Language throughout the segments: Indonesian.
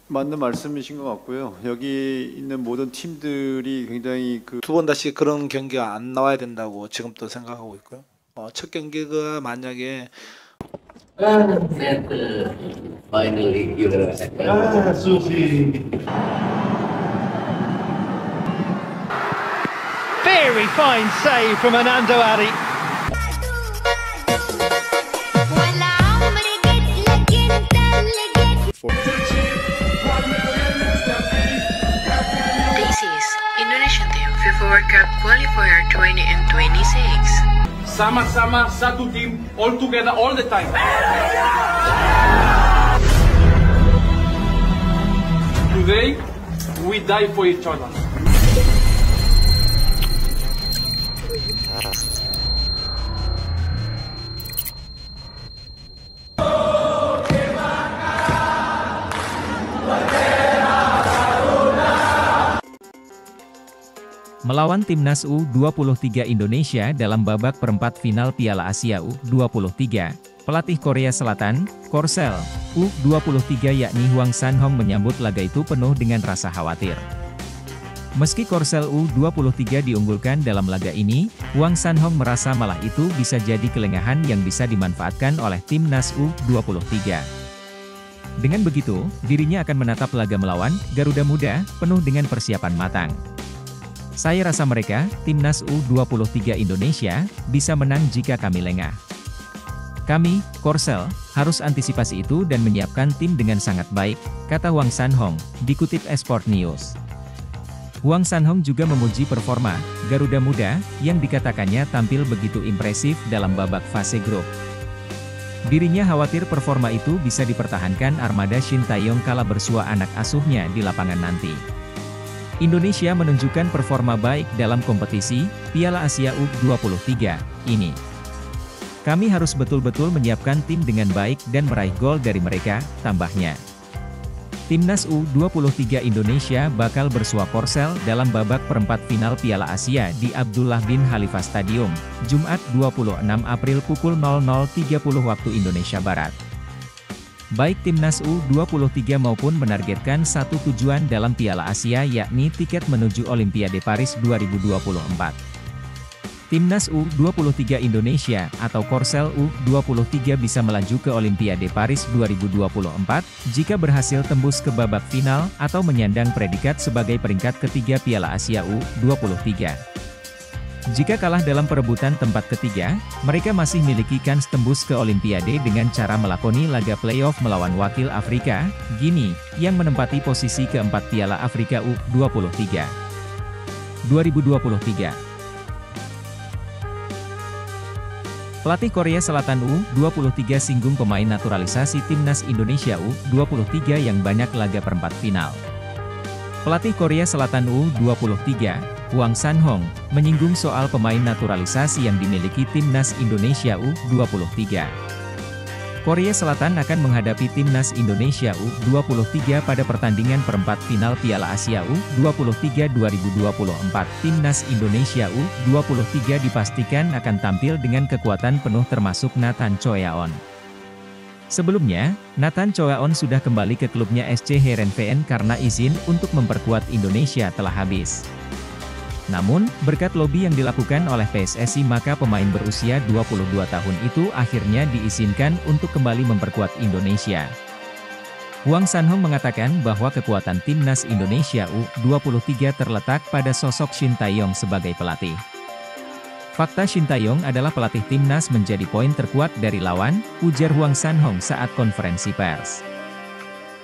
맞는 말씀이신 것 같고요. 여기 있는 모든 팀들이 굉장히 두 번 다시 그런 경기가 안 나와야 된다고 지금 또 생각하고 있고요. 첫 경기가 만약에 Finally, you know. Very fine save from Anando Ari. This is Indonesian Team FIFA World Cup Qualifier 2026. Sama-sama satu tim, all together all the time. Today, we die for each other. Melawan timnas U23 Indonesia dalam babak perempat final Piala Asia U23, pelatih Korea Selatan, Korsel, U23 yakni Hwang San-hong menyambut laga itu penuh dengan rasa khawatir. Meski Korsel U23 diunggulkan dalam laga ini, Hwang San-hong merasa malah itu bisa jadi kelengahan yang bisa dimanfaatkan oleh timnas U23. Dengan begitu, dirinya akan menatap laga melawan Garuda Muda penuh dengan persiapan matang. Saya rasa mereka, timnas U23 Indonesia, bisa menang jika kami lengah. Kami, Korsel, harus antisipasi itu dan menyiapkan tim dengan sangat baik, kata Hwang San-hong, dikutip Esport News. Hwang San-hong juga memuji performa Garuda Muda, yang dikatakannya tampil begitu impresif dalam babak fase grup. Dirinya khawatir performa itu bisa dipertahankan armada Shin Tae-yong kala bersua anak asuhnya di lapangan nanti. Indonesia menunjukkan performa baik dalam kompetisi Piala Asia U23 ini. Kami harus betul-betul menyiapkan tim dengan baik dan meraih gol dari mereka, tambahnya. Timnas U23 Indonesia bakal bersua Korsel dalam babak perempat final Piala Asia di Abdullah bin Khalifa Stadium, Jumat 26 April pukul 00.30 waktu Indonesia Barat. Baik timnas U23 maupun menargetkan satu tujuan dalam Piala Asia yakni tiket menuju Olimpiade Paris 2024. Timnas U23 Indonesia atau Korsel U23 bisa melaju ke Olimpiade Paris 2024 jika berhasil tembus ke babak final atau menyandang predikat sebagai peringkat ketiga Piala Asia U23. Jika kalah dalam perebutan tempat ketiga, mereka masih miliki kans tembus ke Olimpiade dengan cara melakoni laga playoff melawan wakil Afrika, Guinea, yang menempati posisi keempat Piala Afrika U23 2023. Pelatih Korea Selatan U23 singgung pemain naturalisasi timnas Indonesia U23 yang banyak laga perempat final. Pelatih Korea Selatan U23, Hwang San-hong, menyinggung soal pemain naturalisasi yang dimiliki timnas Indonesia U23. Korea Selatan akan menghadapi timnas Indonesia U23 pada pertandingan perempat final Piala Asia U23 2024. Timnas Indonesia U23 dipastikan akan tampil dengan kekuatan penuh termasuk Nathan Choeaon. Sebelumnya, Nathan Choeaon sudah kembali ke klubnya SC Heerenveen karena izin untuk memperkuat Indonesia telah habis. Namun, berkat lobi yang dilakukan oleh PSSI maka pemain berusia 22 tahun itu akhirnya diizinkan untuk kembali memperkuat Indonesia. Hwang San-hong mengatakan bahwa kekuatan timnas Indonesia U23 terletak pada sosok Shin Tae-yong sebagai pelatih. Fakta Shin Tae-yong adalah pelatih timnas menjadi poin terkuat dari lawan, ujar Hwang San-hong saat konferensi pers.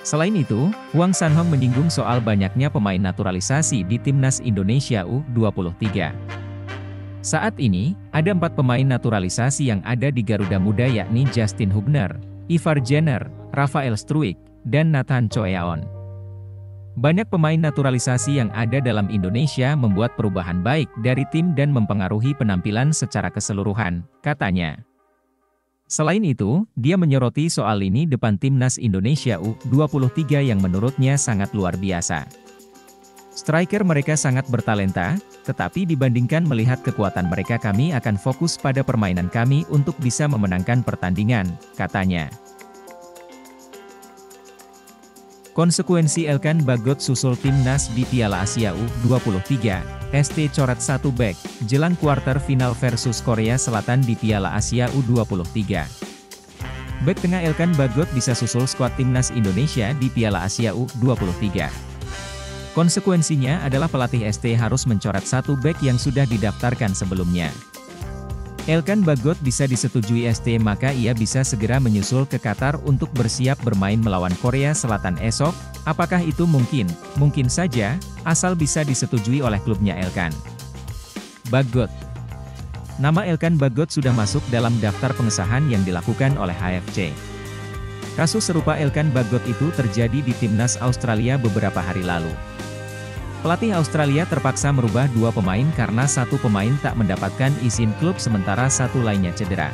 Selain itu, Hwang San-hong menyinggung soal banyaknya pemain naturalisasi di timnas Indonesia U23. Saat ini, ada 4 pemain naturalisasi yang ada di Garuda Muda yakni Justin Hubner, Ivar Jenner, Rafael Struijk, dan Nathan Choeaon. Banyak pemain naturalisasi yang ada dalam Indonesia membuat perubahan baik dari tim dan mempengaruhi penampilan secara keseluruhan, katanya. Selain itu, dia menyoroti soal ini depan timnas Indonesia U23 yang menurutnya sangat luar biasa. Striker mereka sangat bertalenta, tetapi dibandingkan melihat kekuatan mereka kami akan fokus pada permainan kami untuk bisa memenangkan pertandingan, katanya. Konsekuensi Elkan Bagot susul timnas di Piala Asia U23, ST coret 1 back, jelang kuarter final versus Korea Selatan di Piala Asia U23. Bek tengah Elkan Bagot bisa susul skuad timnas Indonesia di Piala Asia U23. Konsekuensinya adalah pelatih ST harus mencoret 1 bek yang sudah didaftarkan sebelumnya. Elkan Bagot bisa disetujui ST, maka ia bisa segera menyusul ke Qatar untuk bersiap bermain melawan Korea Selatan esok. Apakah itu mungkin? Mungkin saja, asal bisa disetujui oleh klubnya Elkan Bagot. Nama Elkan Bagot sudah masuk dalam daftar pengesahan yang dilakukan oleh AFC. Kasus serupa Elkan Bagot itu terjadi di timnas Australia beberapa hari lalu. Pelatih Australia terpaksa merubah 2 pemain karena 1 pemain tak mendapatkan izin klub sementara 1 lainnya cedera.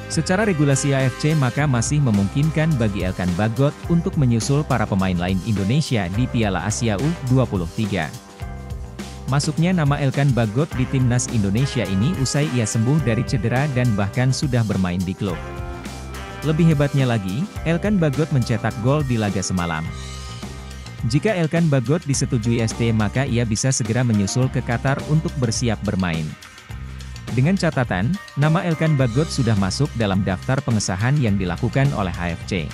Secara regulasi AFC maka masih memungkinkan bagi Elkan Bagot untuk menyusul para pemain lain Indonesia di Piala Asia U23. Masuknya nama Elkan Bagot di timnas Indonesia ini usai ia sembuh dari cedera dan bahkan sudah bermain di klub. Lebih hebatnya lagi, Elkan Bagot mencetak gol di laga semalam. Jika Elkan Bagot disetujui ST maka ia bisa segera menyusul ke Qatar untuk bersiap bermain. Dengan catatan, nama Elkan Bagot sudah masuk dalam daftar pengesahan yang dilakukan oleh AFC.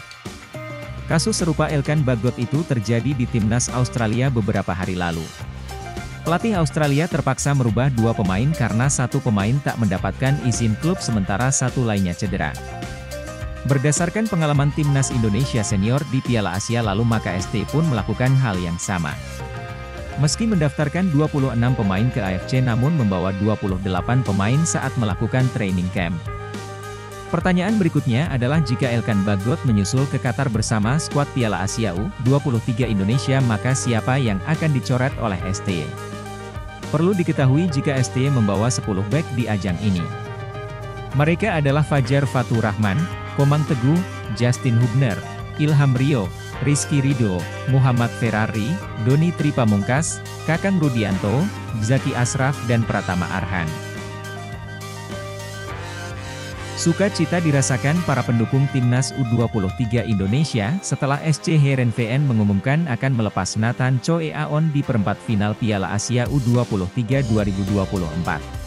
Kasus serupa Elkan Bagot itu terjadi di timnas Australia beberapa hari lalu. Pelatih Australia terpaksa merubah 2 pemain karena 1 pemain tak mendapatkan izin klub sementara 1 lainnya cedera. Berdasarkan pengalaman timnas Indonesia senior di Piala Asia lalu maka ST pun melakukan hal yang sama. Meski mendaftarkan 26 pemain ke AFC namun membawa 28 pemain saat melakukan training camp. Pertanyaan berikutnya adalah jika Elkan Bagot menyusul ke Qatar bersama skuad Piala Asia U23 Indonesia maka siapa yang akan dicoret oleh ST? Perlu diketahui jika ST membawa 10 bek di ajang ini. Mereka adalah Fajar Fatur Rahman, Komang Teguh, Justin Hubner, Ilham Rio, Rizky Ridho, Muhammad Ferrari, Doni Tripamungkas, Kakang Rudianto, Zaki Ashraf dan Pratama Arhan. Sukacita dirasakan para pendukung timnas U23 Indonesia setelah SC Heerenveen mengumumkan akan melepas Nathan Choe Aon di perempat final Piala Asia U23 2024.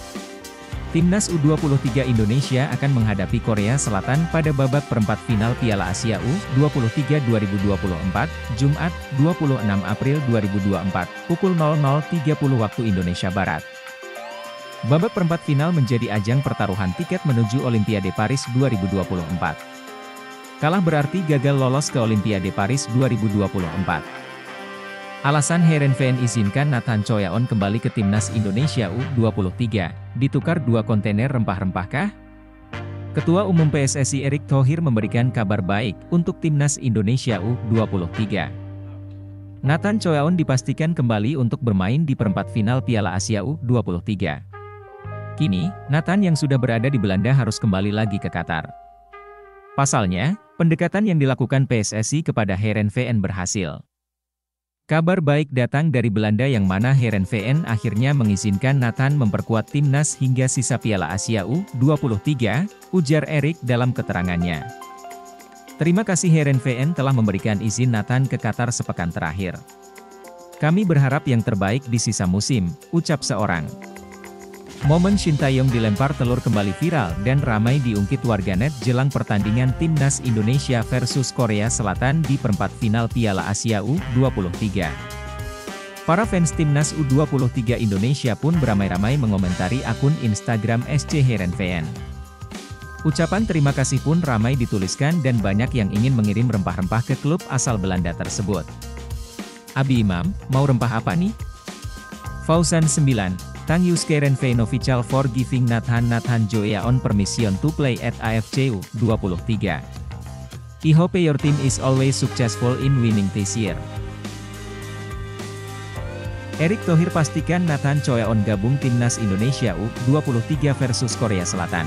Timnas U23 Indonesia akan menghadapi Korea Selatan pada babak perempat final Piala Asia U23 2024, Jumat, 26 April 2024, pukul 00.30 waktu Indonesia Barat. Babak perempat final menjadi ajang pertaruhan tiket menuju Olimpiade Paris 2024. Kalah berarti gagal lolos ke Olimpiade Paris 2024. Alasan Heerenveen izinkan Nathan Choe Aon kembali ke timnas Indonesia U23, ditukar 2 kontainer rempah-rempah kah? Ketua Umum PSSI Erick Thohir memberikan kabar baik untuk timnas Indonesia U23. Nathan Choe Aon dipastikan kembali untuk bermain di perempat final Piala Asia U23. Kini, Nathan yang sudah berada di Belanda harus kembali lagi ke Qatar. Pasalnya, pendekatan yang dilakukan PSSI kepada Heerenveen berhasil. Kabar baik datang dari Belanda yang mana Heerenveen akhirnya mengizinkan Nathan memperkuat timnas hingga sisa Piala Asia U23, ujar Erick dalam keterangannya. Terima kasih Heerenveen telah memberikan izin Nathan ke Qatar sepekan terakhir. Kami berharap yang terbaik di sisa musim, ucap seorang. Momen Shin Tae-yong dilempar telur kembali viral dan ramai diungkit warganet jelang pertandingan timnas Indonesia versus Korea Selatan di perempat final Piala Asia U23. Para fans timnas U23 Indonesia pun beramai-ramai mengomentari akun Instagram SC Heerenveen. Ucapan terima kasih pun ramai dituliskan dan banyak yang ingin mengirim rempah-rempah ke klub asal Belanda tersebut. Abi Imam, mau rempah apa nih? Fauzan 9. Thank you Heerenveen official for giving Nathan Choe Aon permission to play at AFC U23. I hope your team is always successful in winning this year. Erick Thohir pastikan Nathan Choe Aon gabung timnas Indonesia U23 versus Korea Selatan.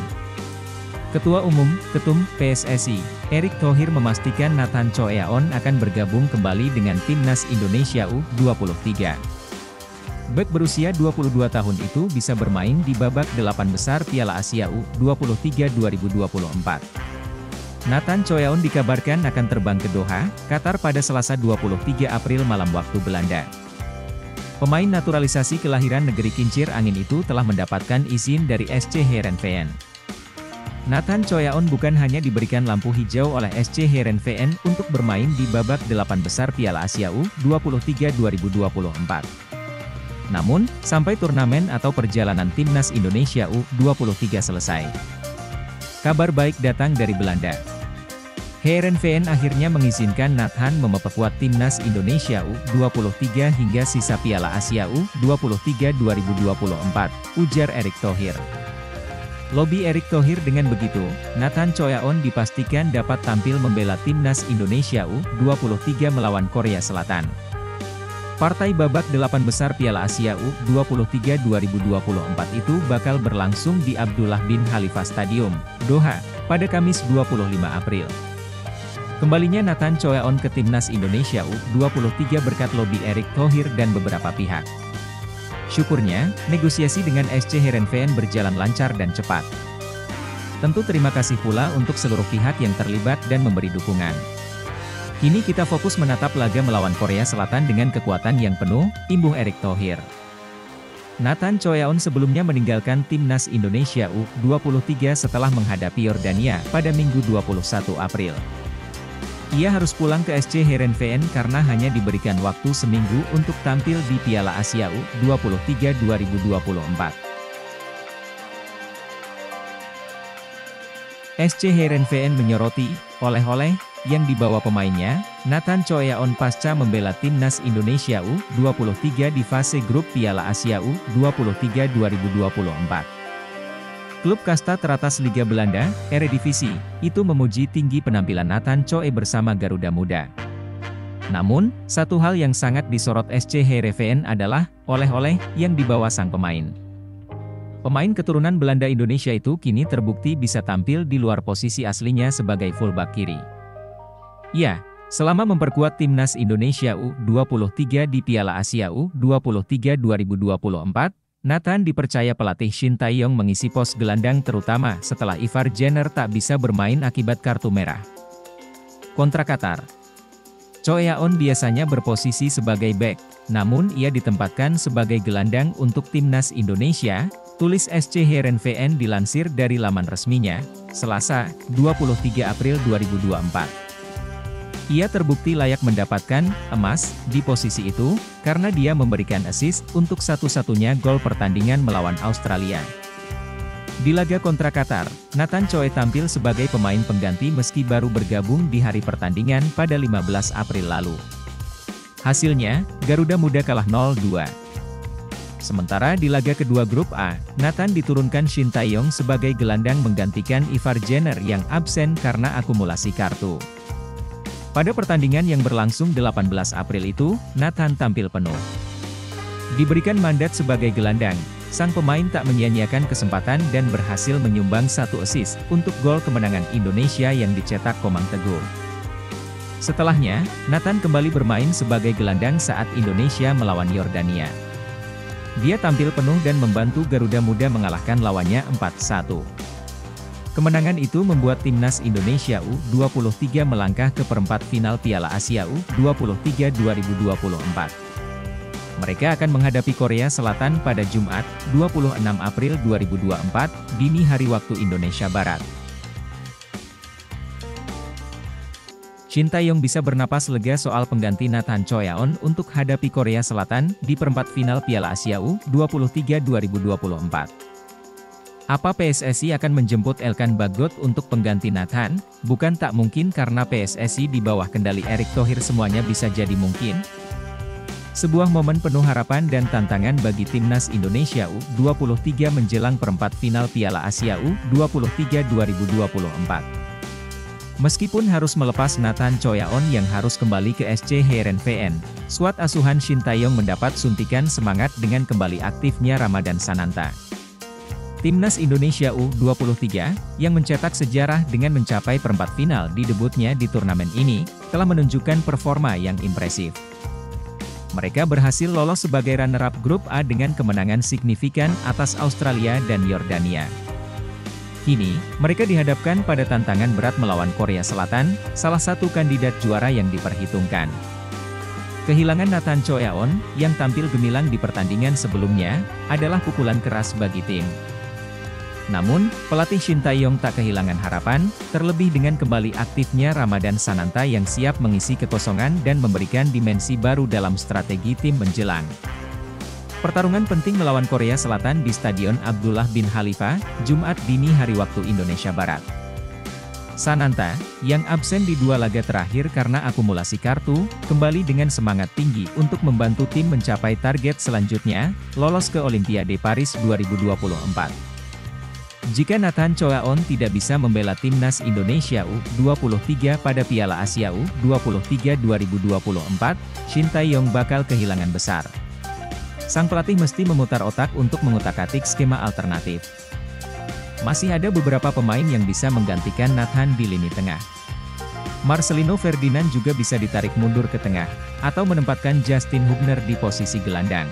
Ketua Umum, Ketum, PSSI, Erick Thohir memastikan Nathan Choe Aon akan bergabung kembali dengan timnas Indonesia U23. Bek berusia 22 tahun itu bisa bermain di babak 8 besar Piala Asia U23 2024. Nathan Choyaon dikabarkan akan terbang ke Doha, Qatar pada Selasa 23 April malam waktu Belanda. Pemain naturalisasi kelahiran negeri kincir angin itu telah mendapatkan izin dari SC Heerenveen. Nathan Choyaon bukan hanya diberikan lampu hijau oleh SC Heerenveen untuk bermain di babak 8 besar Piala Asia U23 2024. Namun, sampai turnamen atau perjalanan timnas Indonesia U23 selesai. Kabar baik datang dari Belanda. Heerenveen akhirnya mengizinkan Nathan memperkuat timnas Indonesia U23 hingga sisa Piala Asia U23 2024, ujar Erick Thohir. Lobi Erick Thohir dengan begitu, Nathan Choyaon dipastikan dapat tampil membela timnas Indonesia U23 melawan Korea Selatan. Partai babak 8 besar Piala Asia U23 2024 itu bakal berlangsung di Abdullah bin Khalifa Stadium, Doha, pada Kamis 25 April. Kembalinya Nathan Choyaon ke timnas Indonesia U23 berkat lobi Erick Thohir dan beberapa pihak. Syukurnya, negosiasi dengan SC Heerenveen berjalan lancar dan cepat. Tentu terima kasih pula untuk seluruh pihak yang terlibat dan memberi dukungan. Kini kita fokus menatap laga melawan Korea Selatan dengan kekuatan yang penuh, imbung Erick Thohir. Nathan Choyaon sebelumnya meninggalkan timnas Indonesia U23 setelah menghadapi Yordania pada Minggu 21 April. Ia harus pulang ke SC Heerenveen karena hanya diberikan waktu seminggu untuk tampil di Piala Asia U23 2024. SC Heerenveen menyoroti oleh-oleh yang dibawa pemainnya, Nathan Choyaon pasca membela timnas Indonesia U23 di fase grup Piala Asia U23 2024. Klub kasta teratas Liga Belanda, Eredivisie, itu memuji tinggi penampilan Nathan Choyaon bersama Garuda Muda. Namun, satu hal yang sangat disorot SC Heerenveen adalah oleh-oleh yang dibawa sang pemain. Pemain keturunan Belanda Indonesia itu kini terbukti bisa tampil di luar posisi aslinya sebagai fullback kiri. Ya, selama memperkuat timnas Indonesia U23 di Piala Asia U23 2024, Nathan dipercaya pelatih Shin Tae-yong mengisi pos gelandang terutama setelah Ivar Jenner tak bisa bermain akibat kartu merah. Kontra Qatar. Choyaon biasanya berposisi sebagai bek, namun ia ditempatkan sebagai gelandang untuk timnas Indonesia, tulis SC Heerenveen dilansir dari laman resminya, Selasa, 23 April 2024. Ia terbukti layak mendapatkan emas di posisi itu, karena dia memberikan assist untuk satu-satunya gol pertandingan melawan Australia. Di laga kontra Qatar, Nathan Choyaon tampil sebagai pemain pengganti meski baru bergabung di hari pertandingan pada 15 April lalu. Hasilnya, Garuda Muda kalah 0-2. Sementara di laga kedua grup A, Nathan diturunkan Shin Tae-yong sebagai gelandang menggantikan Ivar Jenner yang absen karena akumulasi kartu. Pada pertandingan yang berlangsung 18 April itu, Nathan tampil penuh. Diberikan mandat sebagai gelandang, sang pemain tak menyia-nyiakan kesempatan dan berhasil menyumbang satu assist untuk gol kemenangan Indonesia yang dicetak Komang Teguh. Setelahnya, Nathan kembali bermain sebagai gelandang saat Indonesia melawan Yordania. Dia tampil penuh dan membantu Garuda Muda mengalahkan lawannya 4-1. Kemenangan itu membuat timnas Indonesia U23 melangkah ke perempat final Piala Asia U23 2024. Mereka akan menghadapi Korea Selatan pada Jumat, 26 April 2024, dini hari waktu Indonesia Barat. Shin Tae-yong bisa bernapas lega soal pengganti Nathan Choyaon untuk hadapi Korea Selatan di perempat final Piala Asia U23 2024. Apa PSSI akan menjemput Elkan Bagot untuk pengganti Nathan? Bukan tak mungkin karena PSSI di bawah kendali Erick Thohir semuanya bisa jadi mungkin. Sebuah momen penuh harapan dan tantangan bagi timnas Indonesia U23 menjelang perempat final Piala Asia U23 2024. Meskipun harus melepas Nathan Choyaon yang harus kembali ke SC Heerenveen, skuad asuhan Shin Tae-yong mendapat suntikan semangat dengan kembali aktifnya Ramadan Sananta. Timnas Indonesia U23, yang mencetak sejarah dengan mencapai perempat final di debutnya di turnamen ini, telah menunjukkan performa yang impresif. Mereka berhasil lolos sebagai runner-up grup A dengan kemenangan signifikan atas Australia dan Yordania. Kini, mereka dihadapkan pada tantangan berat melawan Korea Selatan, salah satu kandidat juara yang diperhitungkan. Kehilangan Nathan Choeon, yang tampil gemilang di pertandingan sebelumnya, adalah pukulan keras bagi tim. Namun, pelatih Shin Tae-yong tak kehilangan harapan, terlebih dengan kembali aktifnya Ramadan Sananta yang siap mengisi kekosongan dan memberikan dimensi baru dalam strategi tim menjelang pertarungan penting melawan Korea Selatan di Stadion Abdullah bin Khalifa, Jumat dini hari waktu Indonesia Barat. Sananta, yang absen di 2 laga terakhir karena akumulasi kartu, kembali dengan semangat tinggi untuk membantu tim mencapai target selanjutnya, lolos ke Olimpiade Paris 2024. Jika Nathan Choeon tidak bisa membela timnas Indonesia U23 pada Piala Asia U23 2024, Shin Tae-yong bakal kehilangan besar. Sang pelatih mesti memutar otak untuk mengutak-atik skema alternatif. Masih ada beberapa pemain yang bisa menggantikan Nathan di lini tengah. Marcelino Ferdinand juga bisa ditarik mundur ke tengah, atau menempatkan Justin Hubner di posisi gelandang.